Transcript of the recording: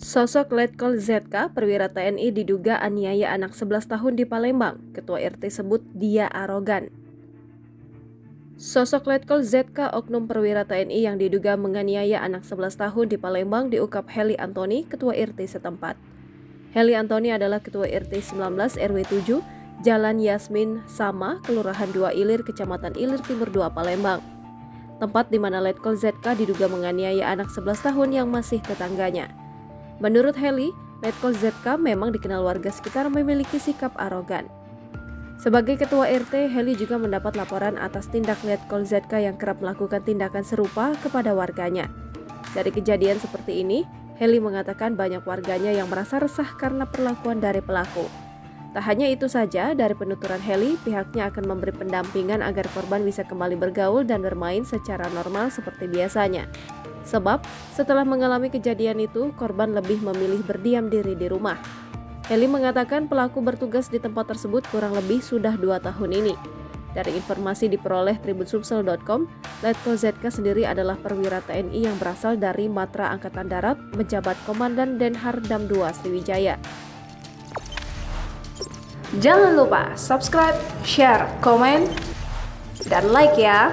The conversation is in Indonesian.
Sosok Letkol ZK, perwira TNI diduga aniaya anak 11 tahun di Palembang. Ketua RT sebut dia arogan. Sosok Letkol ZK, oknum perwira TNI yang diduga menganiaya anak 11 tahun di Palembang diungkap Heli Antoni, Ketua RT setempat. Heli Antoni adalah Ketua RT 19 RW 7, Jalan Yasmin Sama, Kelurahan 2 Ilir, Kecamatan Ilir Timur 2, Palembang. Tempat di mana Letkol ZK diduga menganiaya anak 11 tahun yang masih tetangganya. Menurut Heli, Letkol ZK memang dikenal warga sekitar memiliki sikap arogan. Sebagai ketua RT, Heli juga mendapat laporan atas tindak Letkol ZK yang kerap melakukan tindakan serupa kepada warganya. Dari kejadian seperti ini, Heli mengatakan banyak warganya yang merasa resah karena perlakuan dari pelaku. Tak hanya itu saja, dari penuturan Heli, pihaknya akan memberi pendampingan agar korban bisa kembali bergaul dan bermain secara normal seperti biasanya. Sebab, setelah mengalami kejadian itu, korban lebih memilih berdiam diri di rumah. Heli mengatakan pelaku bertugas di tempat tersebut kurang lebih sudah 2 tahun ini. Dari informasi diperoleh tribunsumsel.com, Letkol ZK sendiri adalah perwira TNI yang berasal dari Matra Angkatan Darat, menjabat Komandan Denhar Dam 2 Sriwijaya. Jangan lupa subscribe, share, komen, dan like ya!